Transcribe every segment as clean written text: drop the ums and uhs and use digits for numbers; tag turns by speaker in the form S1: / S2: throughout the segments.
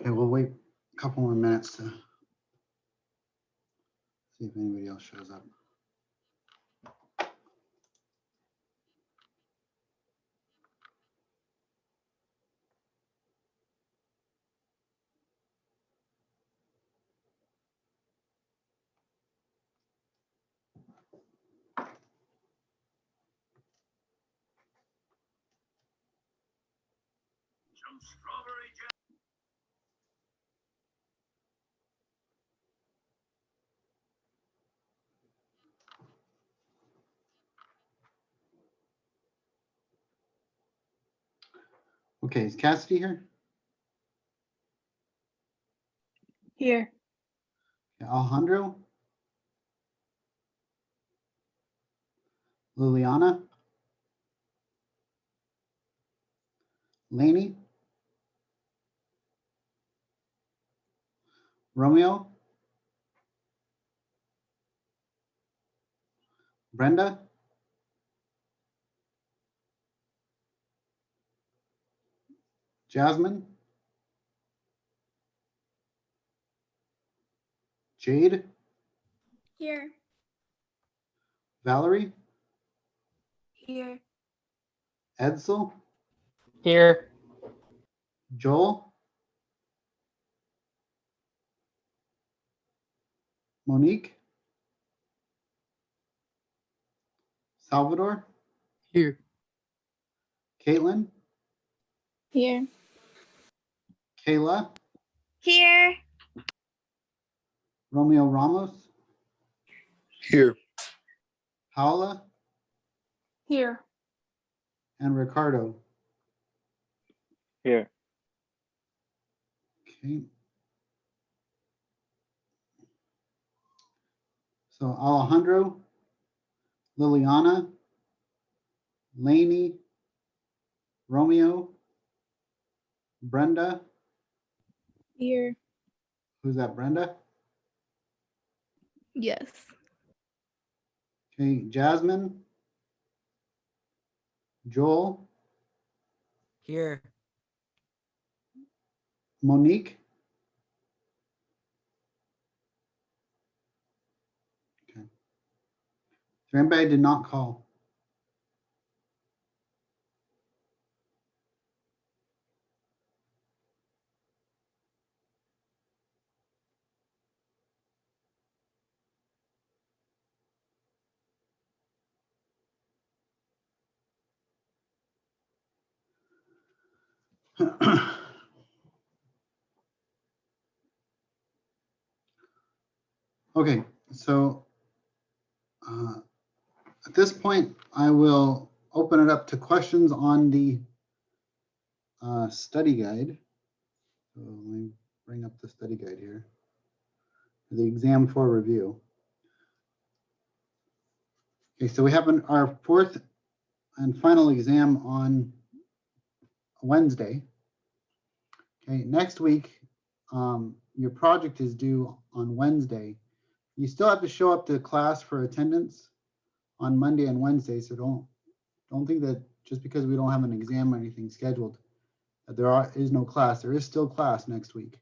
S1: Okay, we'll wait a couple more minutes to see if anybody else shows up. Okay, is Cassidy here?
S2: Here.
S1: Alejandro? Liliana? Laney? Romeo? Brenda? Jasmine? Jade?
S2: Here.
S1: Valerie?
S2: Here.
S1: Edsel?
S3: Here.
S1: Joel? Monique? Salvador?
S3: Here.
S1: Caitlin?
S2: Here.
S1: Kayla?
S2: Here.
S1: Romeo Ramos?
S4: Here.
S1: Paula?
S2: Here.
S1: And Ricardo?
S4: Here.
S1: Okay. So Alejandro, Liliana, Laney, Romeo, Brenda.
S2: Here.
S1: Who's that, Brenda?
S2: Yes.
S1: Okay, Jasmine, Joel,
S3: Here.
S1: Monique? Okay. So anybody did not call? Okay, so at this point, I will open it up to questions on the study guide. So let me bring up the study guide here. The exam for review. Okay, so we have our fourth and final exam on Wednesday. Okay, next week, your project is due on Wednesday. You still have to show up to class for attendance on Monday and Wednesday, so don't think that just because we don't have an exam or anything scheduled, that there is no class. There is still class next week.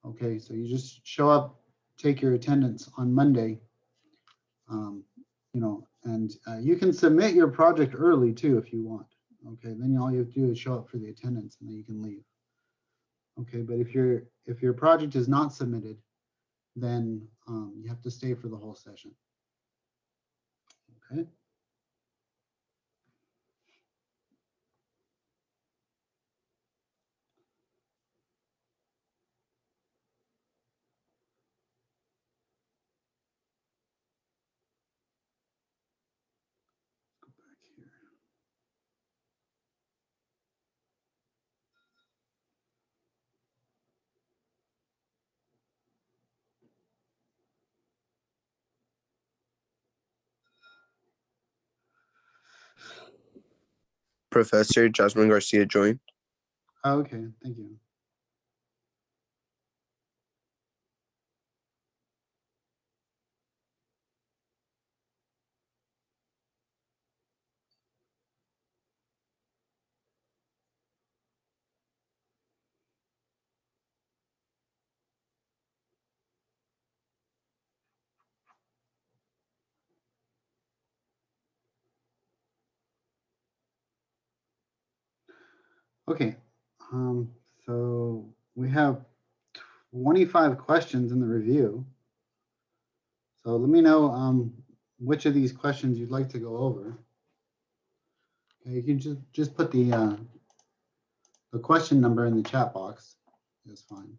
S1: Okay, so you just show up, take your attendance on Monday, and you can submit your project early too if you want. Okay, then all you have to do is show up for the attendance and then you can leave. Okay, but if your project is not submitted, then you have to stay for the whole session. Okay. Go back here.
S4: Professor Jasmine Garcia joined.
S1: Okay, thank you. Okay, so we have 25 questions in the review. So let me know which of these questions you'd like to go over. Okay, you can just put the question number in the chat box. That's fine.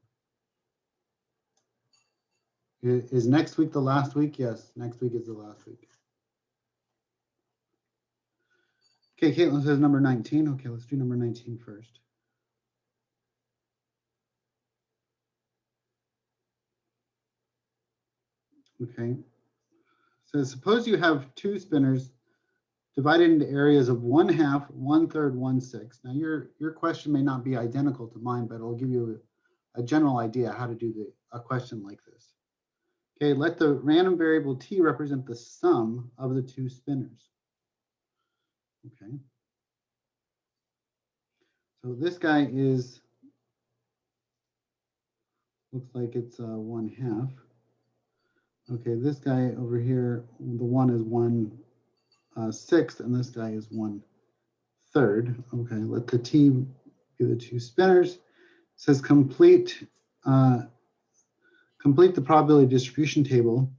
S1: Is next week the last week? Yes, next week is the last week. Okay, Caitlin says number 19. Okay, let's do number 19 first. Okay, so suppose you have two spinners divided into areas of 1/2, 1/3, 1/6. Now your question may not be identical to mine, but it'll give you a general idea how to do a question like this. Okay, let the random variable t represent the sum of the two spinners. Okay. So this guy looks like it's 1/2. Okay, this guy over here, the one is 1/6, and this guy is 1/3. Okay, let the t be the two spinners. It says complete the probability distribution table.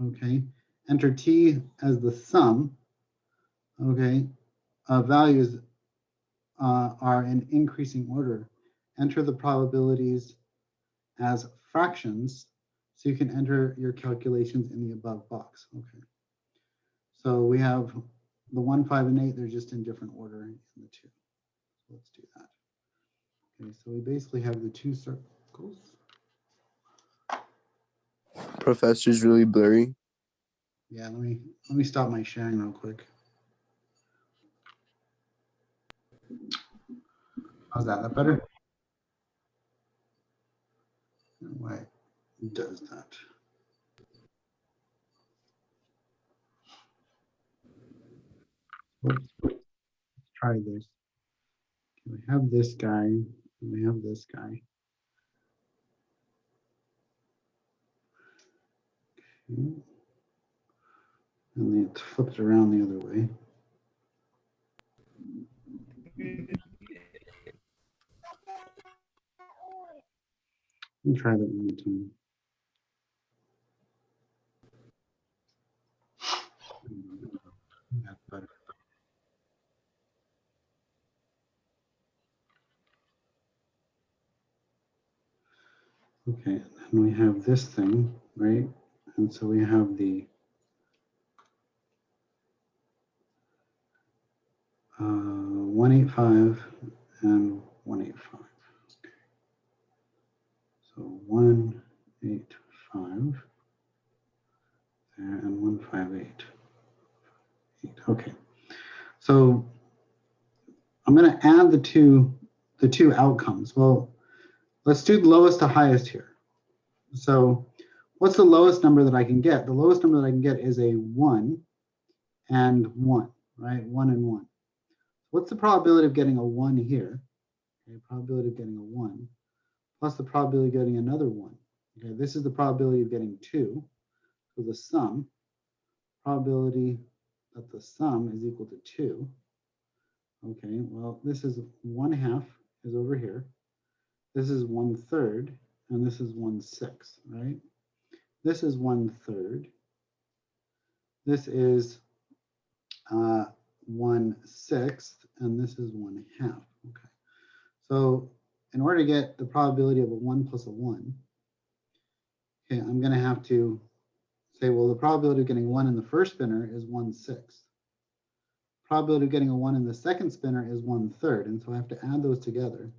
S1: Okay, enter t as the sum. Okay, values are in increasing order. Enter the probabilities as fractions, so you can enter your calculations in the above box. Okay, so we have the 1, 5, and 8. They're just in different order in the two. So let's do that. Okay, so we basically have the two circles.
S4: Professor's really blurry.
S1: Yeah, let me stop my sharing real quick. How's that? That better? Why it does that? Let's try this. We have this guy We have this guy. Okay. And it's flipped around the other way. Let me try that one more time. That's better. Okay, and we have this thing, right? And so we have the 185 and 185. Okay. So 185 there and 158. Okay. So I'm going to add the two outcomes. Well, let's do the lowest to highest here. So what's the lowest number that I can get? The lowest number that I can get is a 1 and 1, right? 1 and 1. What's the probability of getting a 1 here? Okay, probability of getting a 1 plus the probability of getting another 1. Okay, this is the probability of getting 2. So the sum, probability that the sum is equal to 2. Okay, well, this is 1/2 is over here. This is 1/3, and this is 1/6, right? This is 1/3. This is 1/6, and this is 1/2. Okay, so in order to get the probability of a 1 plus a 1, okay, I'm going to have to say, well, the probability of getting 1 in the first spinner is 1/6. Probability of getting a 1 in the second spinner is 1/3, and so I have to add those together.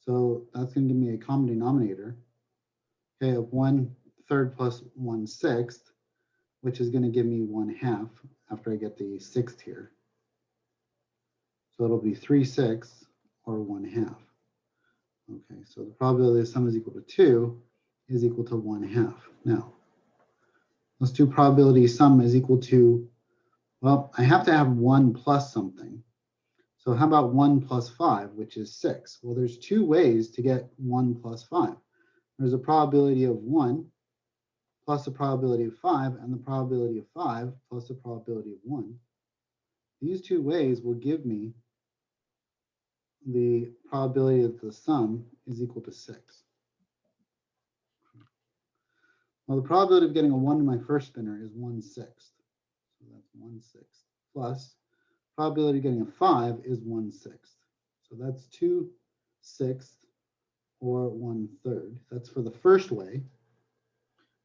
S1: So that's going to give me a common denominator, okay, of 1/3 plus 1/6, which is going to give me 1/2 after I get the sixth here. So it'll be 3/6 or 1/2. Okay, so the probability of the sum is equal to 2 is equal to 1/2. Now, let's do probability sum is equal to, well, I have to have 1 plus something. So how about 1 plus 5, which is 6? Well, there's two ways to get 1 plus 5. There's a probability of 1 plus the probability of 5 and the probability of 5 plus the probability of 1. These two ways will give me the probability that the sum is equal to 6. Well, the probability of getting a 1 in my first spinner is 1/6. So that's 1/6 plus probability of getting a 5 is 1/6. So that's 2/6 or 1/3. That's for the first way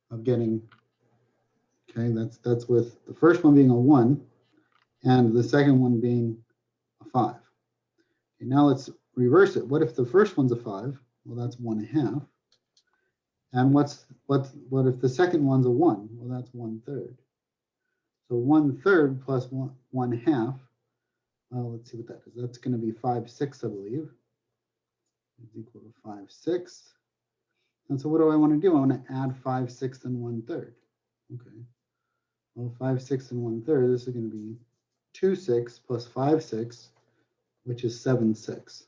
S1: of getting, okay, that's with the first one being a 1 and the second one being a 5. Okay, now let's reverse it. What if the first one's a 5? Well, that's 1/2. And what if the second one's a 1? Well, that's 1/3. So 1/3 plus 1/2. Let's see what that is. That's going to be 5/6, I believe. Is equal to 5/6. And so what do I want to do? I want to add 5/6 and 1/3. Okay. Well, 5/6 and 1/3. This is going to be 2/6 plus 5/6, which is 7/6.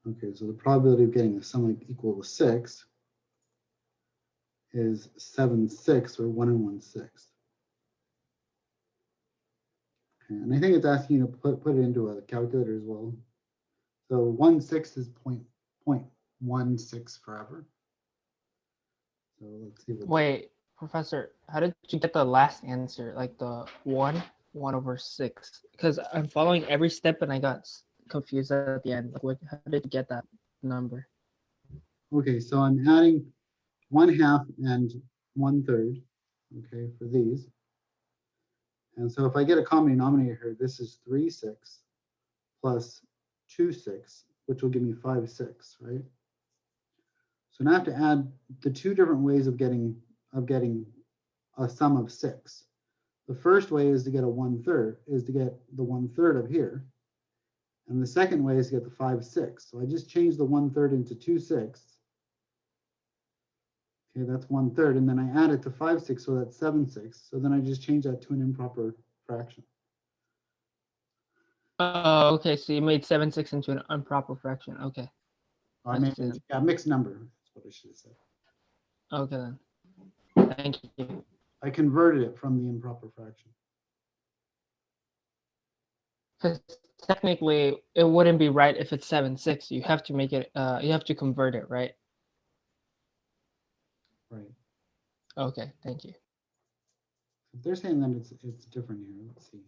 S1: Okay, so the probability of getting a sum equal to 6 is 7/6 or 1 1/6. Okay, and I think it's asking you to put it into a calculator as well. So 1/6 is 0.16 forever. So let's see.
S3: Wait, Professor, how did you get the last answer? Like the 1/6? Because I'm following every step and I got confused at the end. Like, how did you get that number?
S1: Okay, so I'm adding 1/2 and 1/3, okay, for these. And so if I get a common denominator here, this is 3/6 plus 2/6, which will give me 5/6, right? So now I have to add the two different ways of getting a sum of 6. The first way is to get a 1/3, is to get the 1/3 of here. And the second way is to get the 5/6. So I just changed the 1/3 into 2/6. Okay, that's 1/3, and then I add it to 5/6, so that's 7/6. So then I just change that to an improper fraction.
S3: Oh, okay. So you made 7, 6 into an improper fraction. Okay.
S1: Or
S3: I
S1: maybe,
S3: see.
S1: yeah, mixed number. That's what I should have said.
S3: Okay then. Thank you.
S1: I converted it from the improper fraction.
S3: Because technically, it wouldn't be right if it's 7, 6. You have to make it. You have to convert it, right?
S1: Right.
S3: Okay. Thank you.
S1: If they're saying that it's different here, let's see.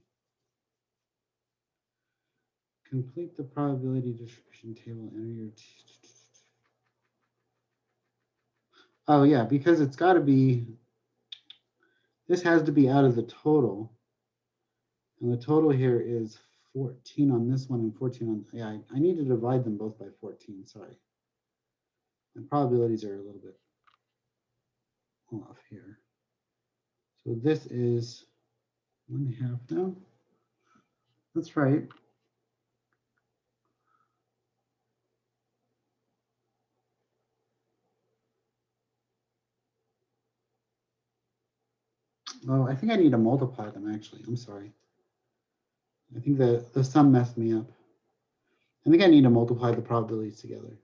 S1: Complete the probability distribution table. Enter your. Oh yeah, because it's got to be. This has to be out of the total, and the total here is 14 on this one and 14 on. Yeah, I need to divide them both by 14. Sorry, my probabilities are a little bit off here. So this is 1/2 now. That's right. Oh, I think I need to multiply them actually. I'm sorry. I think the sum messed me up. I think I need to multiply the probabilities together.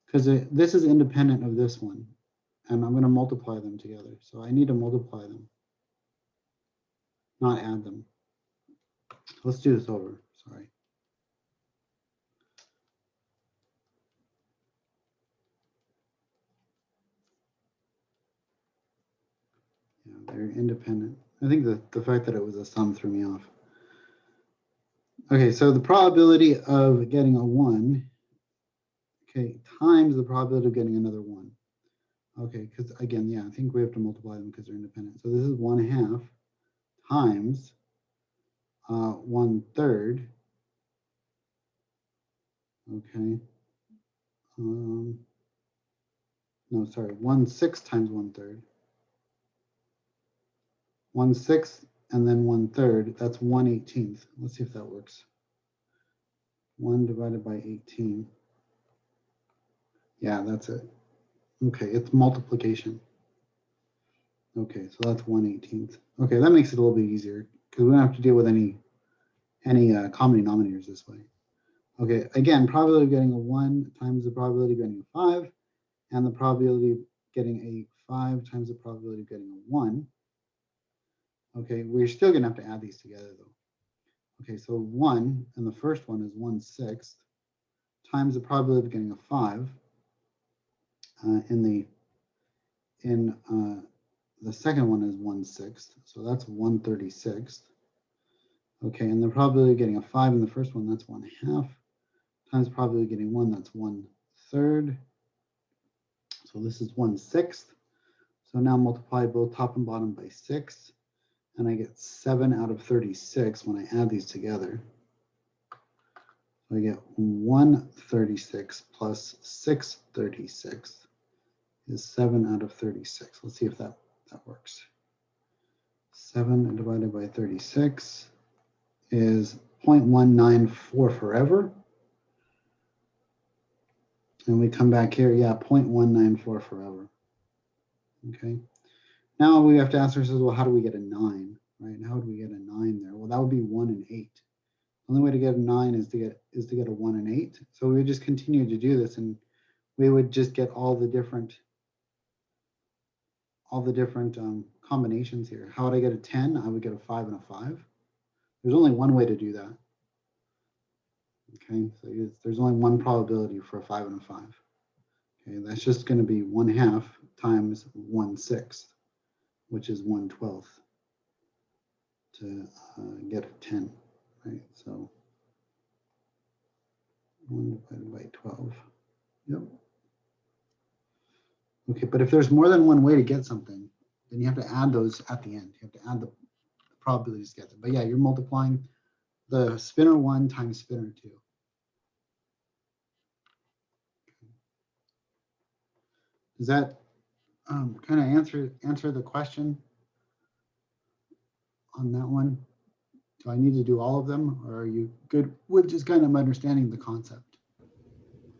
S1: Because this is independent of this one. And I'm going to multiply them together. So I need to multiply them, not add them. Let's do this over. Sorry. Yeah, they're independent. I think the fact that it was a sum threw me off. Okay, so the probability of getting a 1, okay, times the probability of getting another 1. Okay, because again, yeah, I think we have to multiply them because they're independent. So this is 1/2 times 1/3. Okay. No, sorry, 1/6 times 1/3. 1/6 and then 1/3. That's 1/18. Let's see if that works. 1 divided by 18. Yeah, that's it. Okay, it's multiplication. Okay, so that's 1/18. Okay, that makes it a little bit easier because we don't have to deal with any common denominators this way. Okay, again, probability of getting a 1 times the probability of getting a 5, and the probability of getting a 5 times the probability of getting a 1. Okay, we're still going to have to add these together though. Okay, so 1, and the first one is 1/6 times the probability of getting a 5. The second one is 1/6, so that's 1/36. Okay, and the probability of getting a 5 in the first one, that's 1/2 times probability of getting 1, that's 1/3. So this is 1/6. So now multiply both top and bottom by 6, and I get 7 out of 36 when I add these together. So I get 1/36 plus 6/36 is 7 out of 36. Let's see if that works. 7 divided by 36 is 0.194 forever. And we come back here, yeah, 0.194 forever. Okay. Now we have to ask ourselves, well, how do we get a 9, right? And how would we get a 9 there? Well, that would be 1 and 8. The only way to get a 9 is to get a 1 and 8. So we would just continue to do this, and we would just get all the different combinations here. How would I get a 10? I would get a 5 and a 5. There's only one way to do that. Okay, so there's only one probability for a 5 and a 5. Okay, that's just going to be 1/2 times 1/6, which is 1/12 to get a 10, right? So 1 divided by 12. Yep. Okay, but if there's more than one way to get something, then you have to add those at the end. You have to add the probabilities together. But yeah, you're multiplying the spinner 1 times spinner 2. Does that kind of answer the question on that one? Do I need to do all of them, or are you good with just kind of understanding the concept?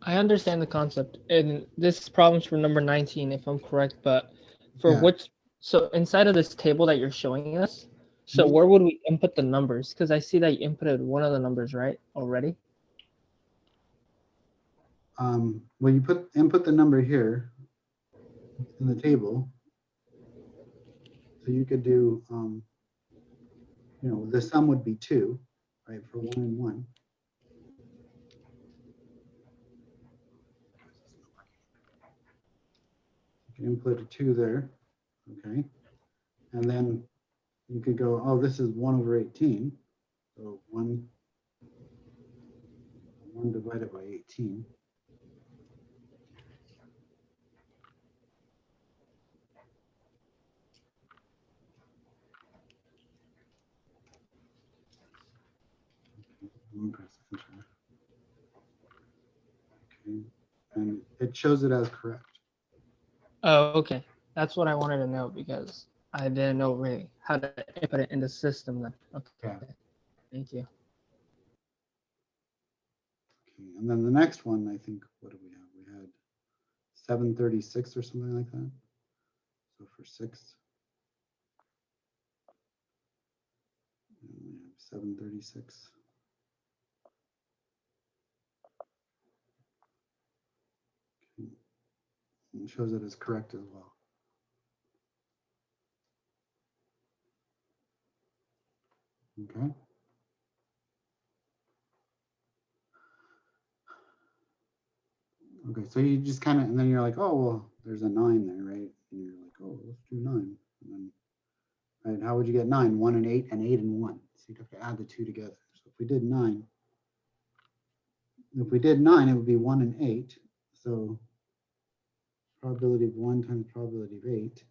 S3: I understand the concept, and this problem's for number 19, if I'm correct. But for
S1: Yeah.
S3: which, so inside of this table that you're showing us, So where would we input the numbers? Because I see that you inputted one of the numbers, right, already?
S1: Well, you input the number here in the table. So you could do, the sum would be 2, right, for 1 and 1. You can input a 2 there, okay? And then you could go, oh, this is 1 over 18. So 1 divided by 18. Press enter. Okay, and it shows it as correct.
S3: Oh, okay. That's what I wanted to know because I didn't know really how to input it in the system then. Okay.
S1: Yeah.
S3: Thank you.
S1: Okay, and then the next one, I think, what do we have? We had 736 or something like that. So for 6, and we have 736. Okay. And it shows it as correct as well. Okay. Okay, so you just kind of, and then you're like, oh, well, there's a 9 there, right? And you're like, oh, let's do 9. And then, right, how would you get 9? 1 and 8, and 8 and 1. So you'd have to add the 2 together. So if we did 9, it would be 1 and 8. So probability of 1 times probability of 8,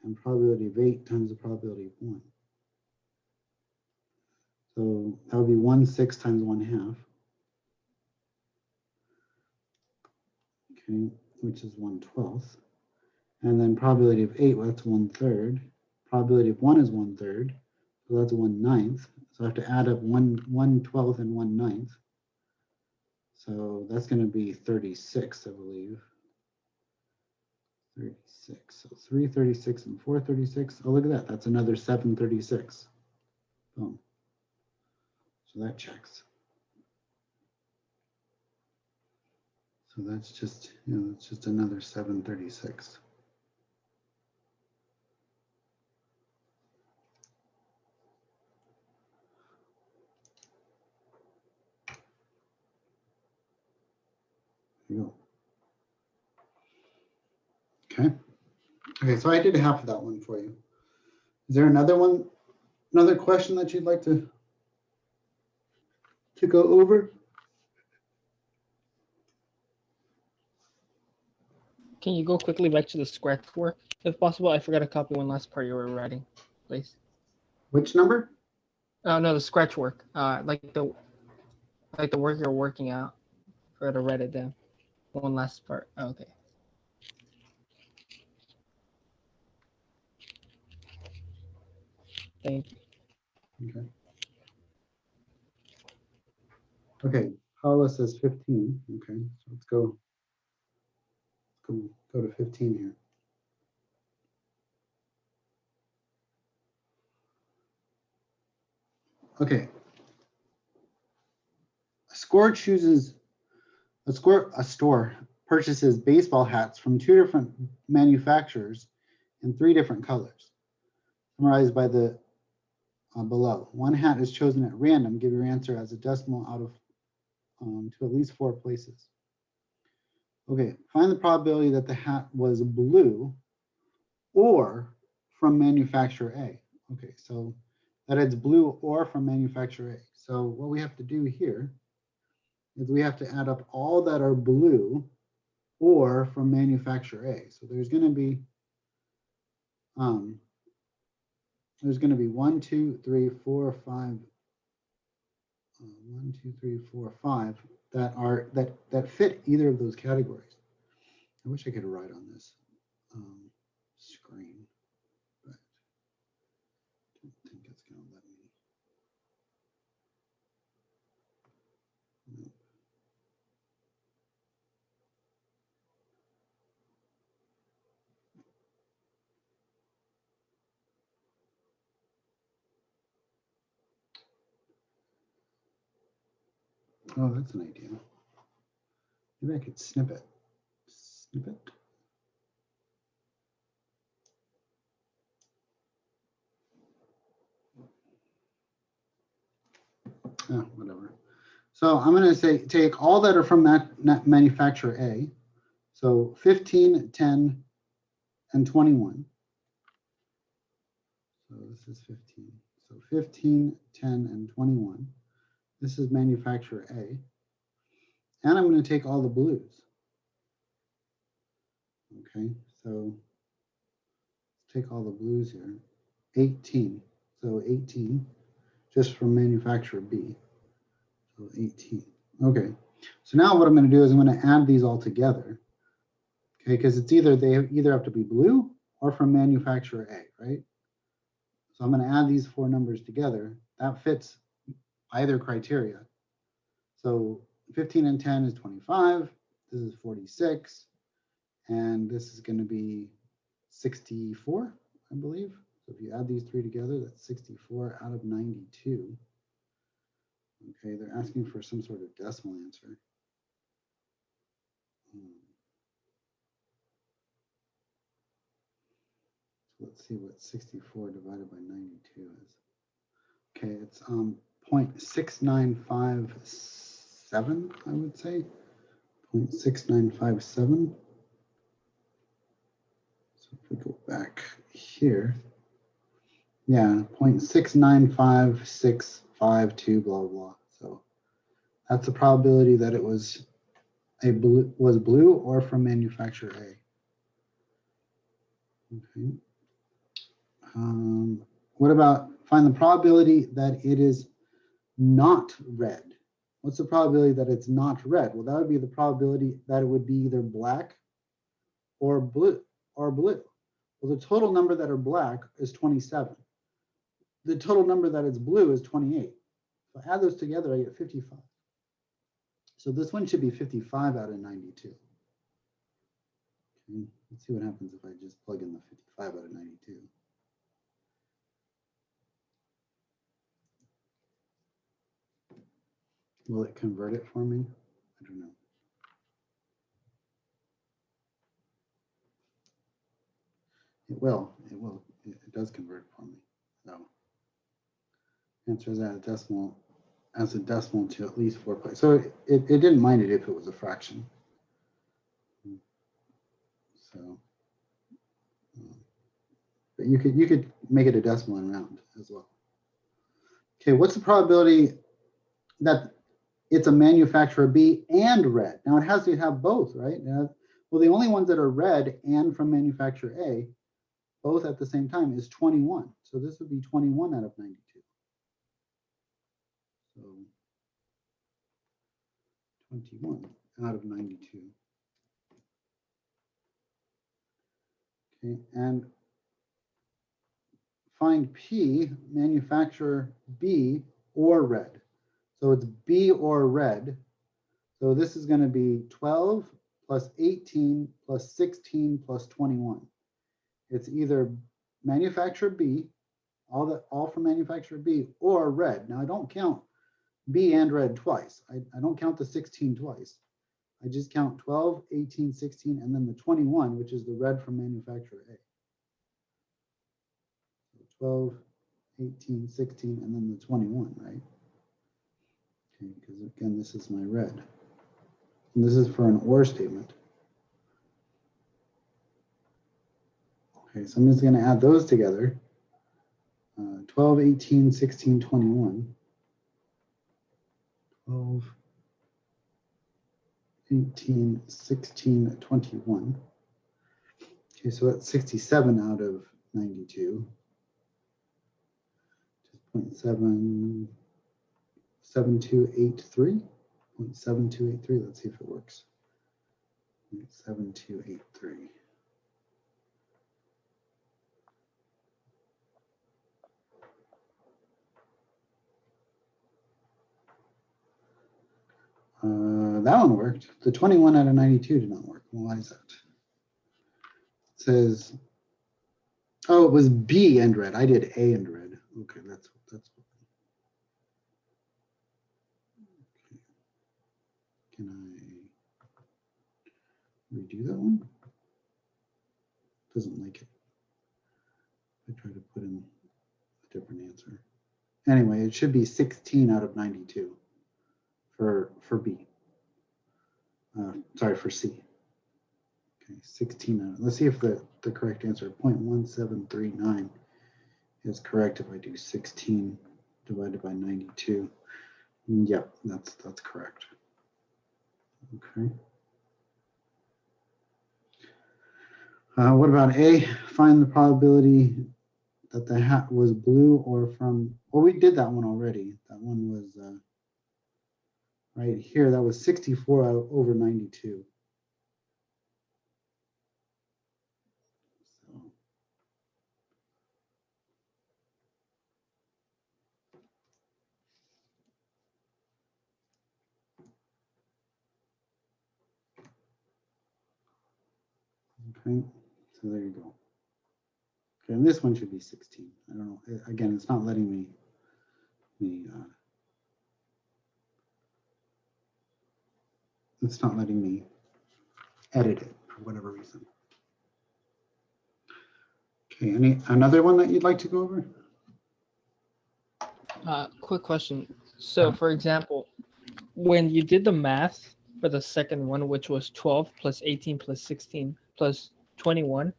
S1: and probability of 8 times the probability of 1. So that would be 1/6 times 1/2. Okay, which is 1/12. And then probability of 8, well, that's 1/3. Probability of 1 is 1/3. So that's 1/9. So I have to add up 1/12 and 1/9. So that's going to be 36, I believe. 36. So 336 and 436. Oh, look at that. That's another 736. Boom. So that checks. So that's just, that's just another 736. There you go. Okay. Okay, so I did half of that one for you. Is there another one, another question that you'd like to go over?
S3: Can you go quickly back to the scratch work? If possible, I forgot to copy one last part you were writing, please.
S1: Which number?
S3: Oh no, the scratch work. Like the work you're working out. Forgot to write it down. One last part. Okay. Thank you.
S1: Okay. Okay, Paula says 15. Okay, so let's go to 15 here. Okay. A store purchases baseball hats from 2 different manufacturers in 3 different colors, summarized by the below. One hat is chosen at random. Give your answer as a decimal out of to at least 4 places. Okay, find the probability that the hat was blue or from manufacturer A. Okay, so that it's blue or from manufacturer A. So what we have to do here is we have to add up all that are blue or from manufacturer A. So there's going to be 1, 2, 3, 4, 5. 1, 2, 3, 4, 5 that fit either of those categories. I wish I could write on this screen, but I don't think it's going to let me. Nope. Oh, that's an idea. Maybe I could snip it. Snip it. Oh, whatever. So I'm going to say take all that are from that manufacturer A. So 15, 10, and 21. So this is 15. So 15, 10, and 21. This is manufacturer A. And I'm going to take all the blues. Okay, so let's take all the blues here. 18. So 18, just from manufacturer B. So 18. Okay, so now what I'm going to do is I'm going to add these all together. Okay, because it's either they either have to be blue or from manufacturer A, right? So I'm going to add these four numbers together. That fits either criteria. So 15 and 10 is 25. This is 46. And this is going to be 64, I believe. So if you add these three together, that's 64 out of 92. Okay, they're asking for some sort of decimal answer. So let's see what 64 divided by 92 is. Okay, it's 0.6957, I would say. 0.6957. So if we go back here, yeah, 0.695652, blah, blah. So that's the probability that it was blue or from manufacturer A. Okay. What about find the probability that it is not red? What's the probability that it's not red? Well, that would be the probability that it would be either black or blue. Well, the total number that are black is 27. The total number that is blue is 28. So add those together, I get 55. So this one should be 55 out of 92. Okay, let's see what happens if I just plug in the 55 out of 92. Will it convert it for me? I don't know. It will. It will. It does convert for me. So answer is at a decimal to at least 4 places. So it didn't mind it if it was a fraction. So, but you could make it a decimal and round as well. Okay, what's the probability that it's a manufacturer B and red? Now it has to have both, right? Well, the only ones that are red and from manufacturer A, both at the same time, is 21. So this would be 21 out of 92. So 21 out of 92. Okay, and find P, manufacturer B or red. So it's B or red. So this is going to be 12 plus 18 plus 16 plus 21. It's either manufacturer B, all from manufacturer B, or red. Now I don't count B and red twice. I don't count the 16 twice. I just count 12, 18, 16, and then the 21, which is the red from manufacturer A. So 12, 18, 16, and then the 21, right? Okay, because again, this is my red. And this is for an OR statement. Okay, so I'm just going to add those together. 12, 18, 16, 21. 12, 18, 16, 21. Okay, so that's 67 out of 92. 0.77283. 0.7283. Let's see if it works. 0.7283. That one worked. The 21 out of 92 did not work. Well, why is that? It says, oh, it was B and red. I did A and red. Okay, that's. Okay. Can I redo that one? Doesn't like it. I try to put in a different answer. Anyway, it should be 16 out of 92 for B. Sorry, for C. Okay, 16 out. Let's see if the correct answer, 0.1739, is correct if I do 16 divided by 92. Yep, that's correct. Okay. What about A? Find the probability that the hat was blue or from, well, we did that one already. That one was right here. That was 64 over 92. So, okay, so there you go. Okay, and this one should be 16. I don't know. Again, it's not letting me it's not letting me edit it for whatever reason. Okay, another one that you'd like to go over?
S3: Quick question. So, for example, when you did the math for the second one, which was 12 plus 18 plus 16 plus 21,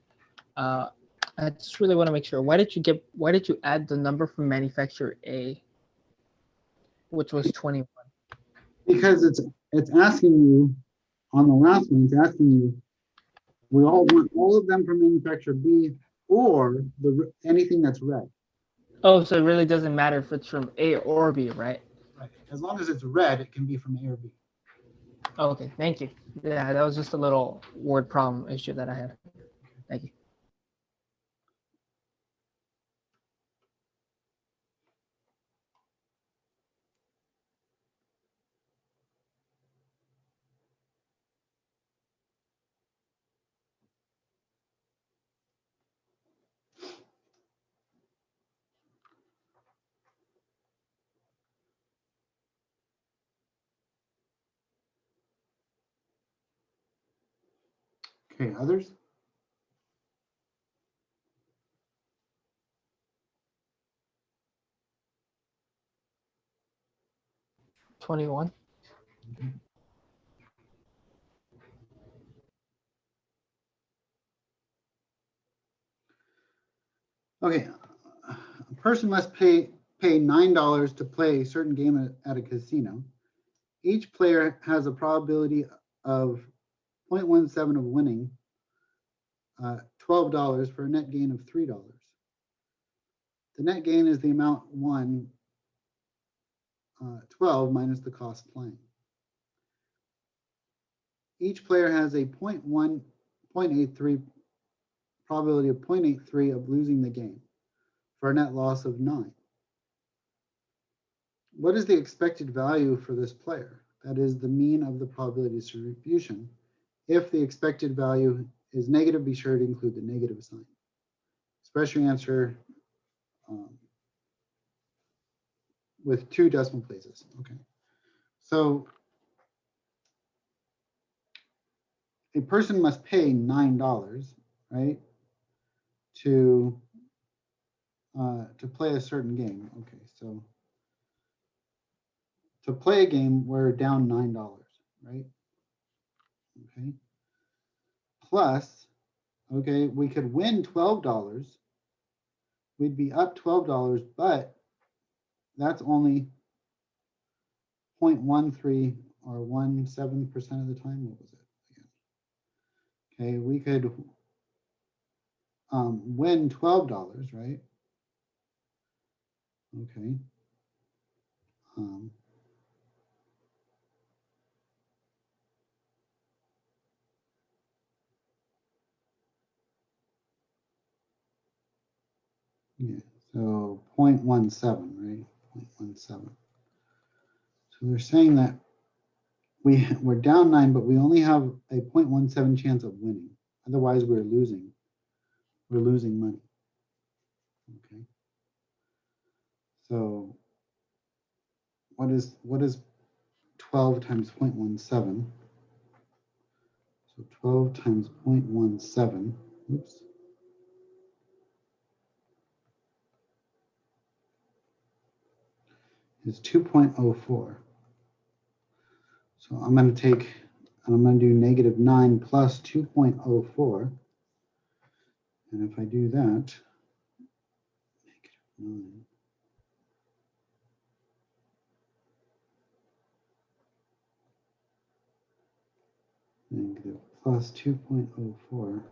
S3: I just really want to make sure. Why did you add the number from manufacturer A, which was 21?
S1: Because it's asking you on the last one. It's asking you. We all want all of them from manufacturer B or anything that's red.
S3: Oh, so it really doesn't matter if it's from A or B, right?
S1: Right. As long as it's red, it can be from A or B.
S3: Okay, thank you. Yeah, that was just a little word problem issue that I had. Thank you.
S1: Okay, others?
S3: Mm-hmm. 21.
S1: Okay, a person must pay $9 to play a certain game at a casino. Each player has a probability of 0.17 of winning $12 for a net gain of $3. The net gain is the amount won, 12 minus the cost playing. Each player has a 0.83 probability of 0.83 of losing the game for a net loss of 9. What is the expected value for this player? That is the mean of the probability distribution. If the expected value is negative, be sure to include the negative sign. Express your answer with 2 decimal places. Okay. So a person must pay $9, right, to play a certain game. Okay, so to play a game, we're down $9, right? Okay. Plus, okay, we could win $12. We'd be up $12, but that's only 0.13 or 1/7% of the time. What was it again? Okay, we could win $12, right? Okay. Yeah, so 0.17, right? 0.17. So they're saying that we're down 9, but we only have a 0.17 chance of winning. Otherwise, we're losing. We're losing money. Okay. So what is 12 times 0.17. So 12 times 0.17, oops. Is 2.04. So I'm going to take, and I'm going to do -9 plus 2.04. And if I do that, -9. Negative plus 2.04.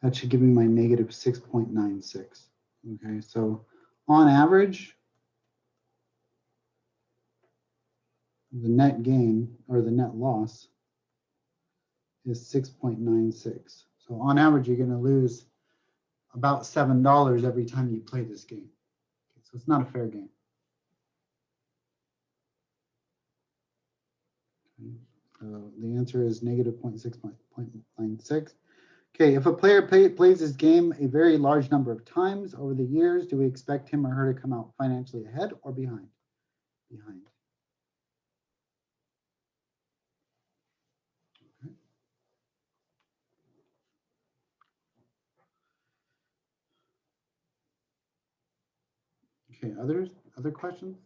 S1: That should give me my -6.96. Okay, so on average, the net gain or the net loss is 6.96. So on average, you're going to lose about $7 every time you play this game. Okay, so it's not a fair game. Okay, so the answer is -0.6.96. Okay, if a player plays this game a very large number of times over the years, do we expect him or her to come out financially ahead or behind? Behind. Okay, other questions?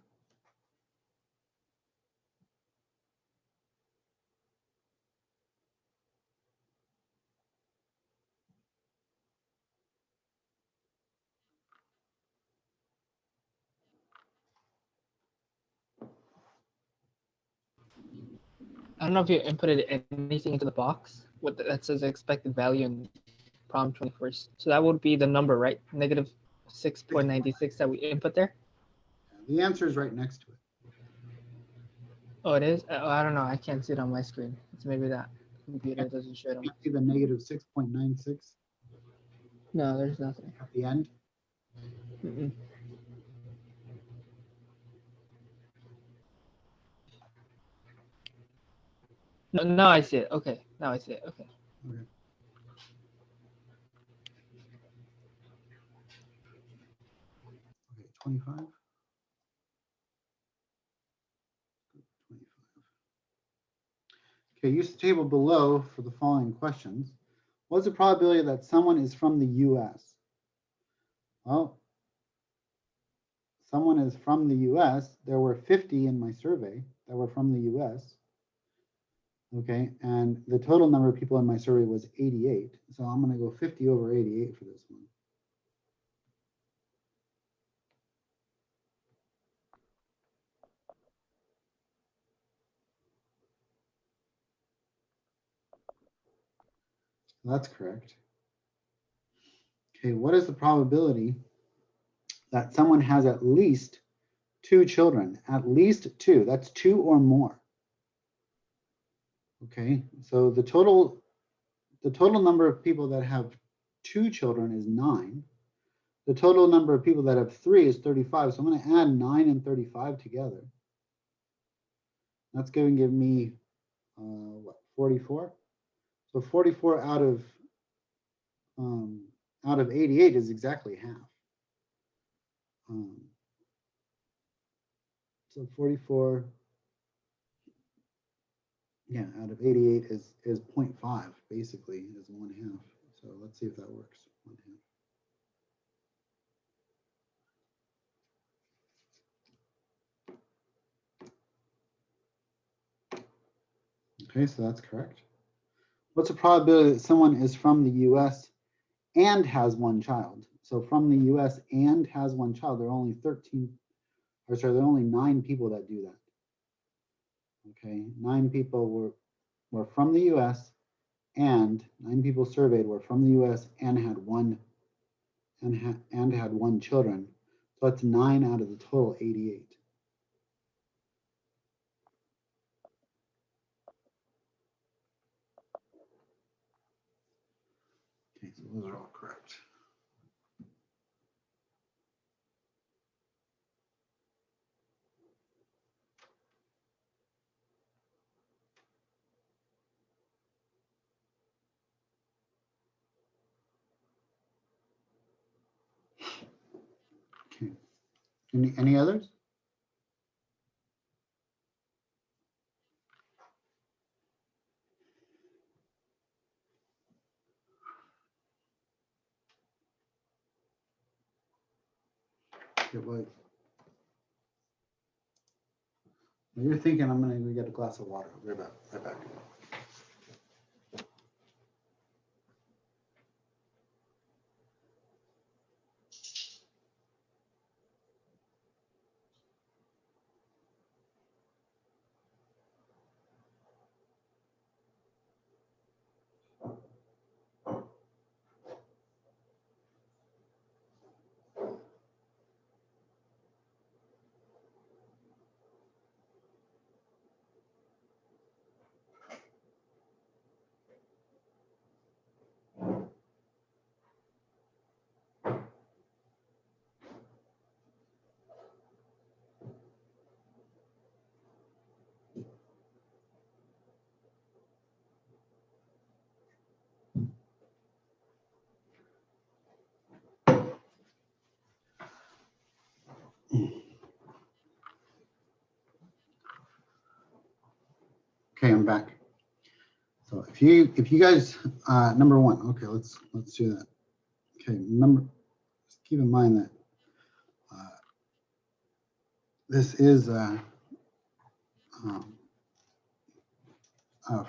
S3: I don't know if you inputted anything into the box with that says expected value in problem 21st. So that would be the number, right? -6.96 that we input there.
S1: The answer is right next to it.
S3: Oh, it is? I don't know. I can't see it on my screen. It's maybe that computer doesn't show it on.
S1: You see the -6.96
S3: No, there's nothing.
S1: at the end?
S3: Mm-mm. No, now I see it. Okay, now I see it. Okay.
S1: Okay. Okay, 25. 25. Okay, use the table below for the following questions. What's the probability that someone is from the US? Well, someone is from the US. There were 50 in my survey that were from the US. Okay, and the total number of people in my survey was 88. So I'm going to go 50 over 88 for this one. That's correct. Okay, what is the probability that someone has at least 2 children? At least 2, that's 2 or more. Okay, so the total number of people that have 2 children is 9. The total number of people that have 3 is 35. So I'm going to add 9 and 35 together. That's going to give me what, 44? So 44 out of 88 is exactly half. So 44, yeah, out of 88 is 0.5, basically, is 1/2. So let's see if that works. 1/2. Okay, so that's correct. What's the probability that someone is from the US and has 1 child? So from the US and has 1 child, there are only 13, or sorry, there are only 9 people that do that. Okay, 9 people were from the US, and 9 people surveyed were from the US and had 1 and had 1 children. So that's 9 out of the total 88. Okay, so those are all correct. Okay. Any others? Get what? When you're thinking, I'm gonna go get a glass of water. Right back. Right back. Okay, I'm back. So if you guys number one, okay, let's do that. Okay, just keep in mind that this is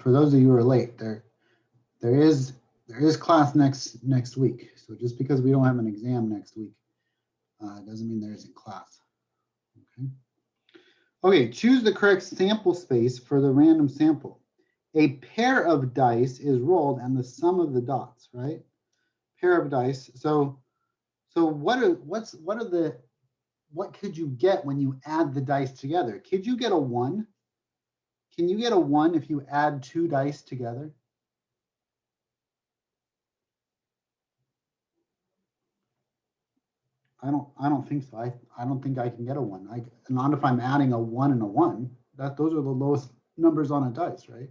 S1: for those of you who are late. There is class next week. So just because we don't have an exam next week doesn't mean there isn't class. Okay. Okay, choose the correct sample space for the random sample. A pair of dice is rolled and the sum of the dots, right? Pair of dice. So what could you get when you add the dice together? Could you get a 1? Can you get a 1 if you add 2 dice together? I don't think so. I don't think I can get a 1. Not if I'm adding a 1 and a 1. Those are the lowest numbers on a dice, right?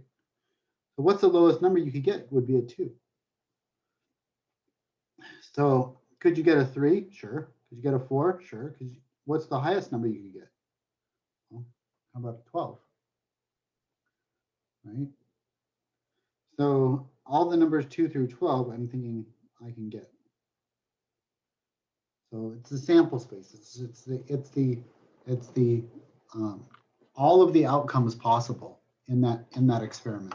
S1: So what's the lowest number you could get? Would be a 2. So could you get a 3? Sure. Could you get a 4? Sure. What's the highest number you could get? Well, how about a 12? Right? So all the numbers 2 through 12, I'm thinking I can get. So it's the sample space. It's the all of the outcomes possible in that experiment.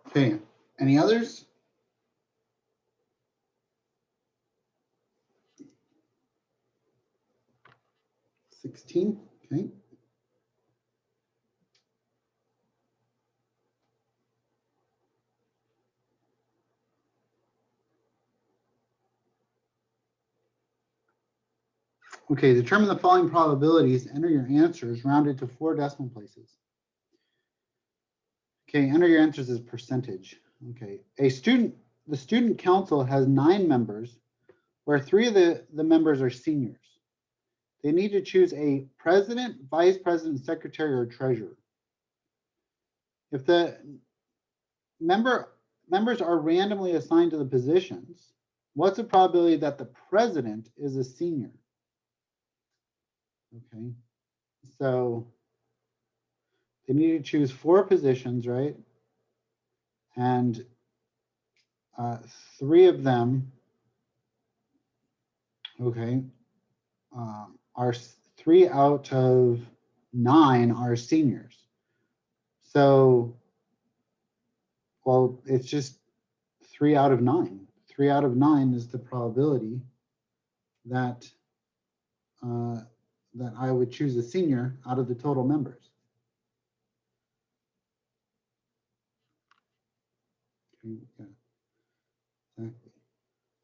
S1: Okay, any others? $16, okay. Okay, determine the following probabilities. Enter your answers rounded to 4 decimal places. Okay, enter your answers as percentage. Okay, the student council has 9 members, where 3 of the members are seniors. They need to choose a president, vice president, secretary, or treasurer. If the members are randomly assigned to the positions, what's the probability that the president is a senior? Okay, so they need to choose 4 positions, right? And 3 of them, okay, are 3 out of 9 are seniors. So, well, it's just 3 out of 9. 3 out of 9 is the probability that that I would choose a senior out of the total members. Okay, yeah, exactly.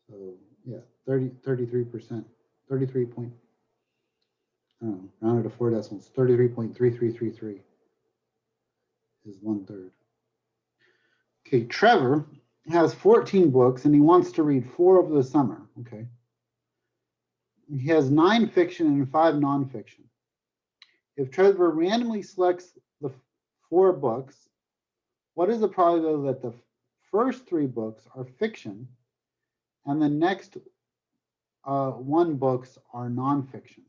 S1: So yeah, 33%, 33 point, I don't know, rounded to 4 decimals, 33.3333 is 1/3. Okay, Trevor has 14 books and he wants to read 4 over the summer. Okay. He has 9 fiction and 5 nonfiction. If Trevor randomly selects the 4 books, what is the probability that the first 3 books are fiction And the next one books are nonfiction.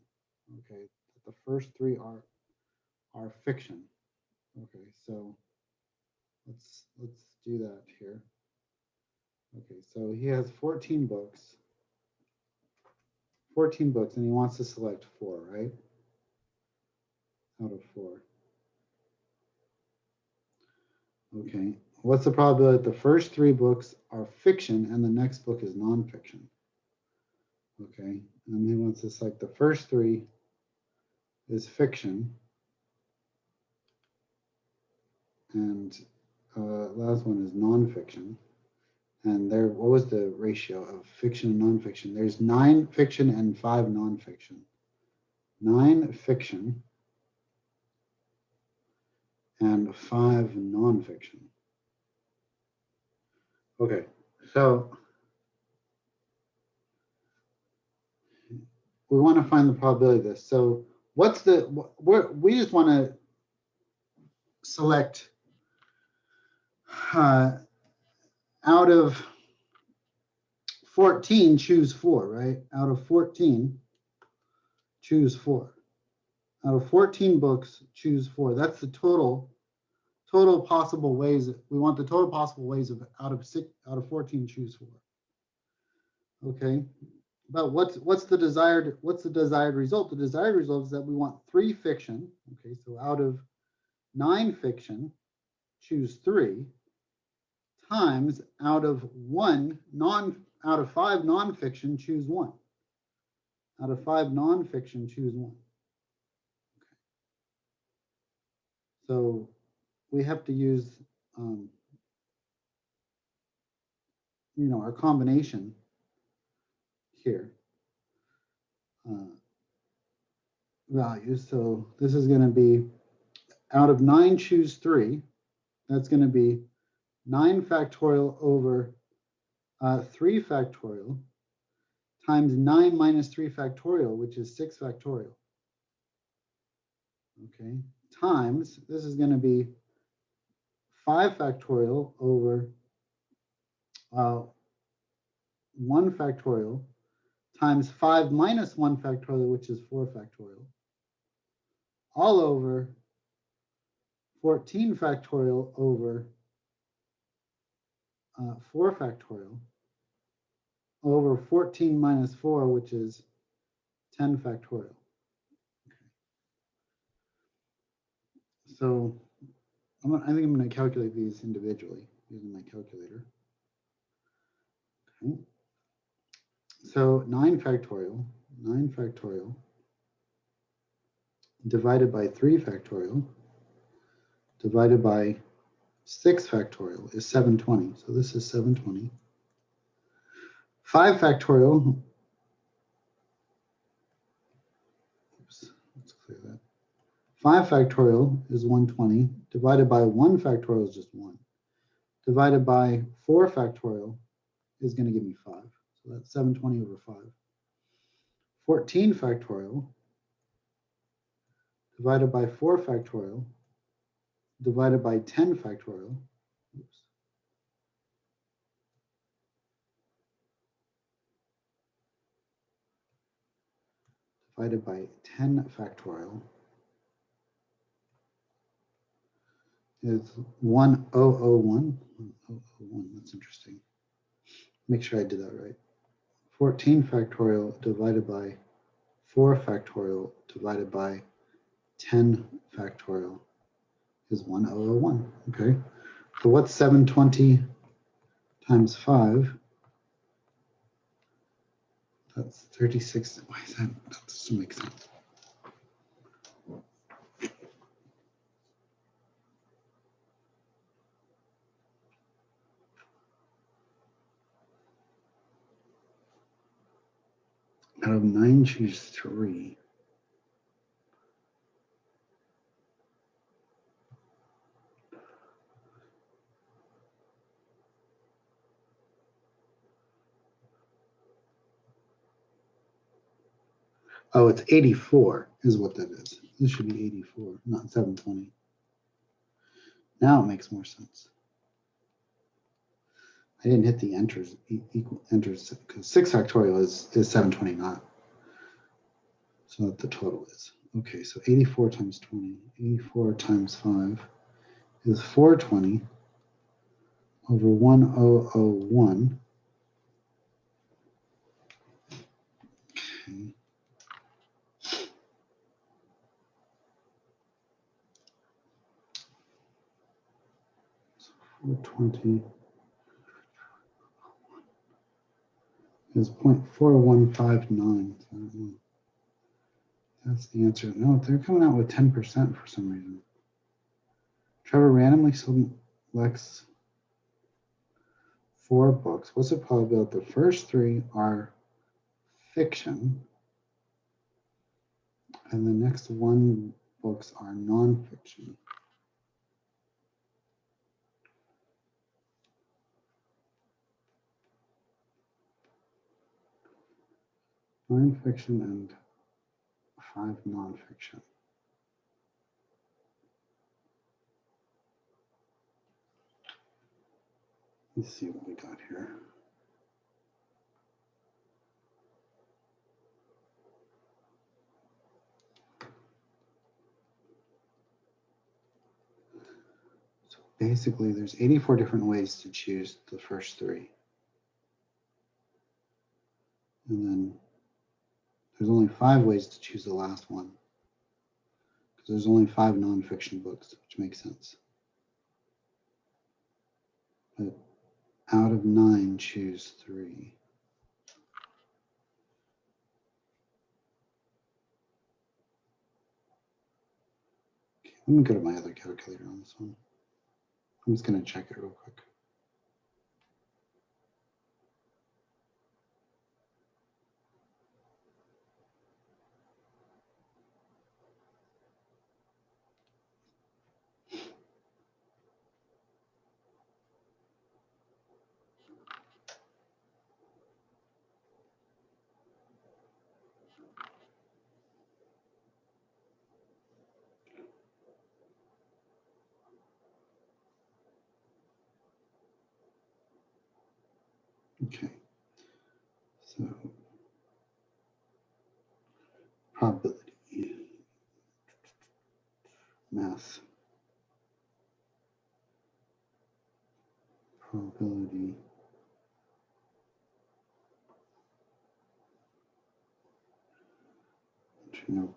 S1: Okay, the first three are fiction. Okay, so let's do that here. Okay, so he has 14 books. 14 books, and he wants to select 4, right? Out of 4. Okay, what's the probability that the first 3 books are fiction and the next book is nonfiction? Okay, and he wants to select the first 3 is fiction, and last one is nonfiction. And there, what was the ratio of fiction and nonfiction? There's 9 fiction and 5 nonfiction. 9 fiction and 5 nonfiction. Okay, so we want to find the probability of this. So what's the, we just want to select out of 14, choose 4, right? Out of 14, choose 4. Out of 14 books, choose 4. That's the total possible ways. We want the total possible ways of out of 14, choose 4. Okay, but what's the desired result? The desired result is that we want 3 fiction. Okay, so out of 9 fiction, choose 3 times out of 5 nonfiction, choose 1. Out of 5 nonfiction, choose 1. Okay. So we have to use, our combination here. Values. So this is going to be out of 9, choose 3. That's going to be 9 factorial over 3 factorial times 9 minus 3 factorial, which is 6 factorial. Okay, times, this is going to be 5 factorial over 1 factorial times 5 minus 1 factorial, which is 4 factorial, all over 14 factorial over 4 factorial over 14 minus 4, which is 10 factorial. Okay. So I think I'm going to calculate these individually using my calculator. Okay. So 9 factorial divided by 3 factorial divided by 6 factorial is 720. So this is 720. 5 factorial, oops, let's clear that. 5 factorial is 120, divided by 1 factorial is just 1. Divided by 4 factorial is going to give me 5. So that's 720 over 5. 14 factorial divided by 4 factorial divided by 10 factorial. Oops. Divided by 10 factorial is 1001. 1001, that's interesting. Make sure I did that right. 14 factorial divided by 4 factorial divided by 10 factorial is 1001. Okay, so what's 720 times 5? That's 36. Why is that? That doesn't make sense. Out of 9, choose 3. Oh, it's 84 is what that is. This should be 84, not 720. Now it makes more sense. I didn't hit the enters, equal enters, because 6 factorial is 729. So that the total is. Okay, so 84 times 20, 84 times 5 is 420 over 1001. Okay. So 420 is 0.4159. So I don't know. That's the answer. No, they're coming out with 10% for some reason. Trevor randomly selects 4 books. What's the probability the first 3 are fiction and the next 1 books are nonfiction? Nonfiction and 5 nonfiction. Let's see what we got here. So basically, there's 84 different ways to choose the first 3. And then there's only 5 ways to choose the last one. Because there's only 5 nonfiction books, which makes sense. But out of 9, choose 3. Okay, let me go to my other calculator on this one. I'm just going to check it real quick. Okay, so probability, math, probability, nope.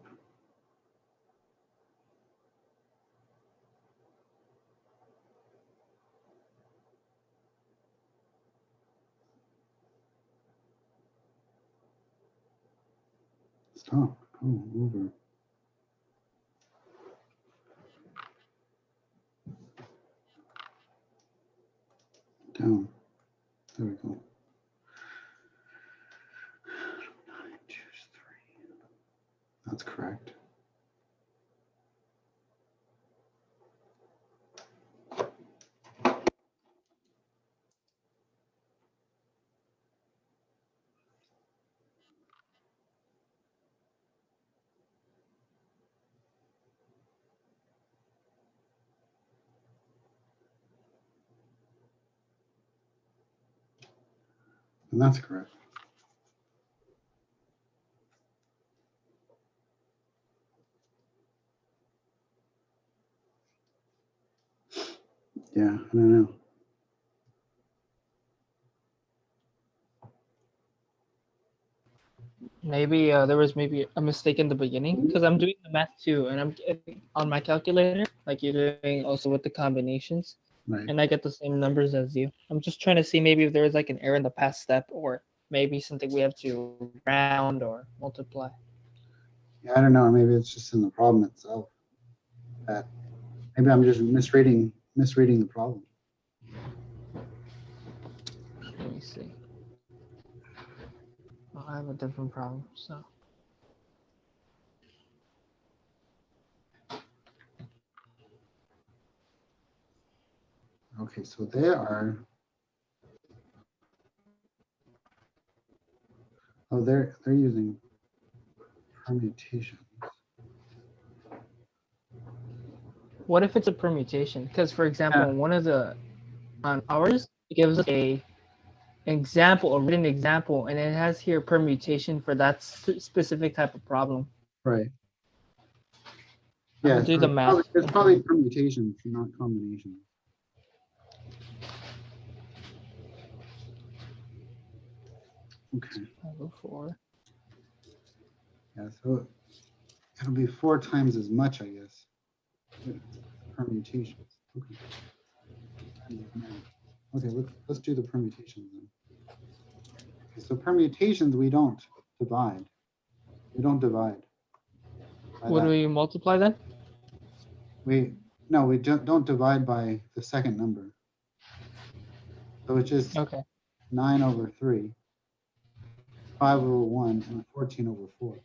S1: Stop. Oh, over. Down. There we go. 9, choose 3. That's correct. And that's correct. Yeah, I don't know.
S3: Maybe there was maybe a mistake in the beginning because I'm doing the math too, and I'm getting on my calculator, like you're doing also with the combinations,
S1: Right.
S3: and I get the same numbers as you. I'm just trying to see maybe if there was like an error in the past step, or maybe something we have to round or multiply.
S1: Yeah, I don't know. Maybe it's just in the problem itself. That maybe I'm just misreading the problem.
S3: Let me see. Oh, I have a different problem, so.
S1: Okay, so they are. Oh, they're using permutations.
S3: What if it's a permutation? Because for example,
S1: Yeah.
S3: one of the on ours it gives us a example, a written example, and it has here permutation for that specific type of problem.
S1: Right.
S3: I'm
S1: Yeah,
S3: gonna do
S1: so
S3: the math.
S1: it's probably permutations, not combinations. Okay,
S3: 504.
S1: yeah, so it'll be 4 times as much, I guess. Permutations. Okay. Okay, let's do the permutations then. Okay, so permutations we don't divide. We don't divide. by
S3: What do
S1: that.
S3: we multiply then?
S1: No, we don't divide by the second number. So it's just
S3: Okay.
S1: 9 over 3, 5 over 1, and 14 over 4.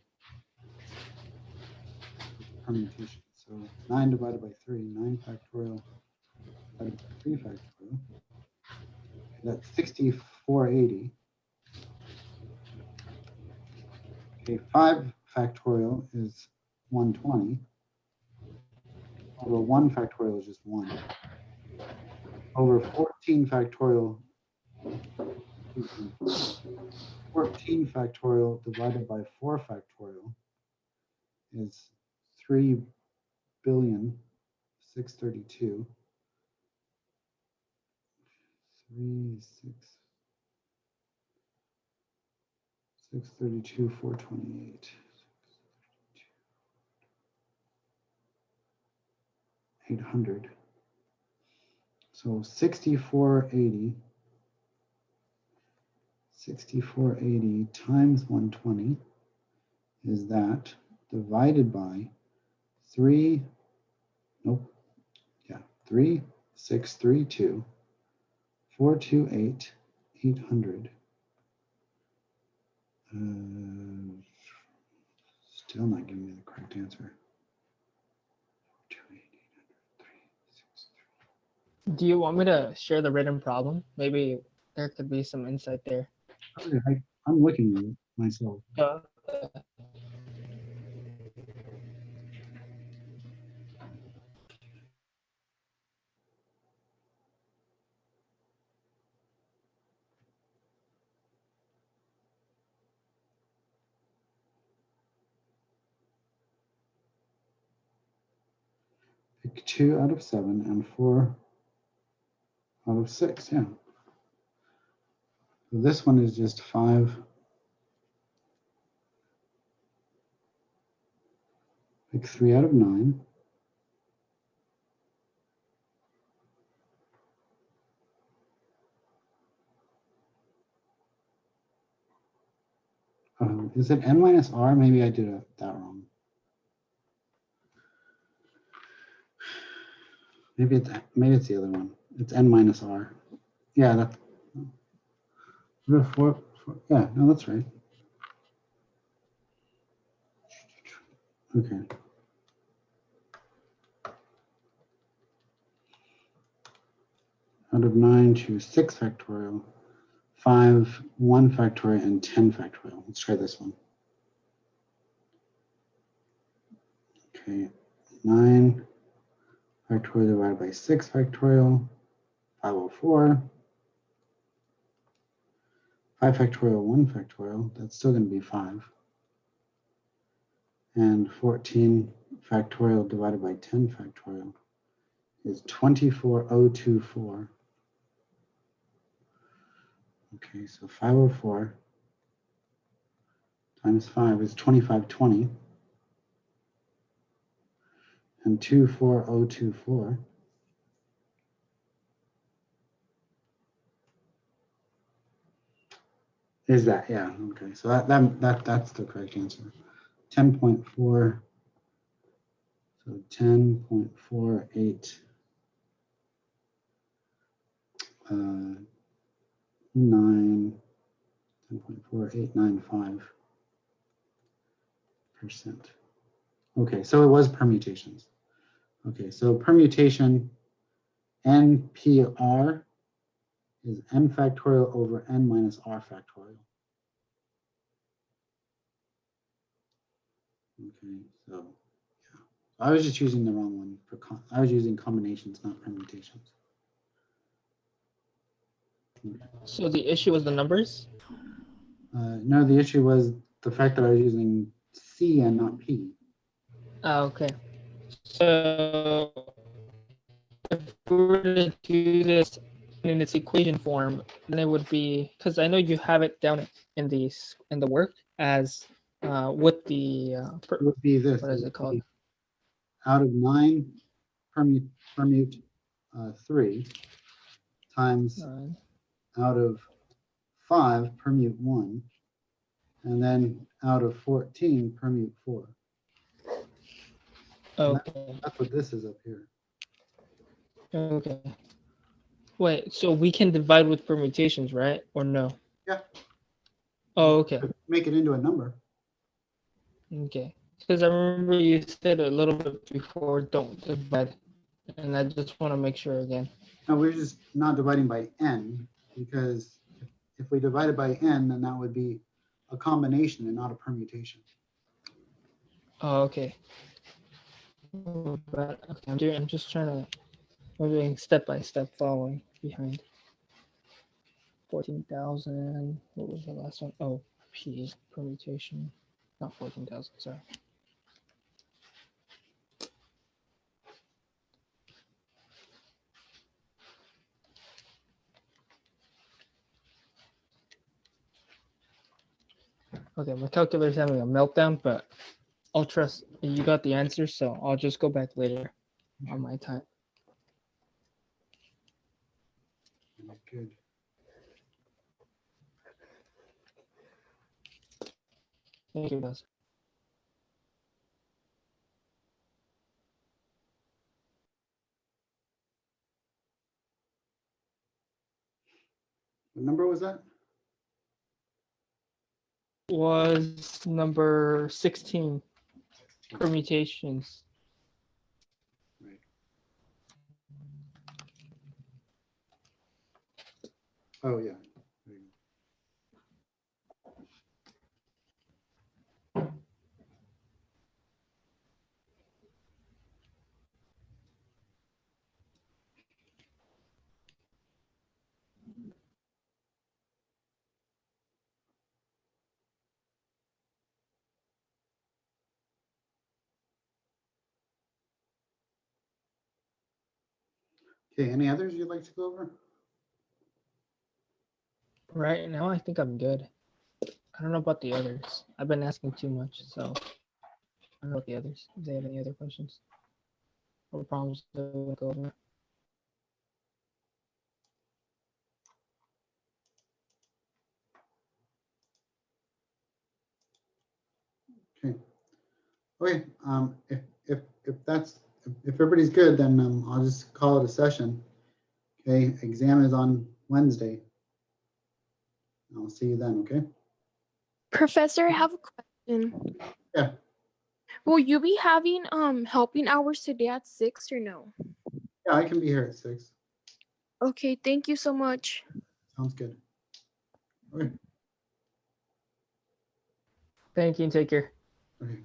S1: Permutation. So 9 divided by 3, 9 factorial divided by 3 factorial. That's 6480. Okay, 5 factorial is 120. Over 1 factorial is just 1. Over 14 factorial, 14 factorial divided by 4 factorial is 3,632. 632, 428. 800. So 6480 times 120 is that divided by 3632, 428, 800. Still not giving me the correct answer. 428, 800, 363.
S3: Do you want me to share the written problem? Maybe there could be some insight there.
S1: Okay, I'm looking at it myself. Pick 2 out of 7 and 4 out of 6. Yeah. So this one is just 5. Pick 3 out of 9. Is it n minus r? Maybe I did that wrong. Maybe it's the other one. It's n minus r. Yeah, that's four. Yeah, no, that's right. Okay. Out of 9, choose 6 factorial, 5, 1 factorial, and 10 factorial. Let's try this one. Okay, 9 factorial divided by 6 factorial, 504. 5 factorial, 1 factorial, that's still going to be 5. And 14 factorial divided by 10 factorial is 24024. Okay, so 504 times 5 is 2520. And 24024 is that, yeah, okay. So that's the correct answer. 10.4, so 10.48 10.4895%. Okay, so it was permutations. Okay, so permutation NPR is n factorial over n minus r factorial. Okay, so yeah, I was just using the wrong one for I was using combinations, not permutations.
S3: So the issue was the numbers?
S1: No, the issue was the fact that I was using C and not P.
S3: Okay. So if we were to do this in its equation form, then it would be, because I know you have it down in the work as with the
S1: It would be this.
S3: what is it called?
S1: Out of 9 permute 3 times out of 5 permute 1, and then out of 14 permute 4.
S3: Okay.
S1: That's what this is up here.
S3: Okay. Wait, so we can divide with permutations, right? Or no?
S1: Yeah.
S3: Oh, okay.
S1: Make it into a number.
S3: Okay. Because I remember you said a little bit before, don't divide. And I just want to make sure again.
S1: No, we're just not dividing by n, because if we divide it by n, then that would be a combination and not a permutation.
S3: Oh, okay. But okay, I'm just trying to, I'm doing step by step following behind. 14,000. What was the last one? Oh, P permutation. Not 14,000. Sorry. Okay, my calculator's having a meltdown, but I'll trust you got the answer, so I'll just go back later on my time.
S1: Good.
S3: Thank you, guys.
S1: What number was that?
S3: Was number 16 permutations.
S1: Right. Oh, yeah. There you go. Okay, any others you'd like to go over?
S3: Right now, I think I'm good. I don't know about the others. I've been asking too much, so I don't know about the others. If they have any other questions or problems to go over.
S1: Okay. Okay, if everybody's good, then I'll just call it a session. Okay, exam is on Wednesday. I'll see you then, okay?
S2: Professor, I have a question.
S1: Yeah.
S2: Will you be having helping hours today at 6 or no?
S1: Yeah, I can be here at 6.
S2: Okay, thank you so much.
S1: Sounds good. Okay.
S3: Thank you and take care.
S1: Okay.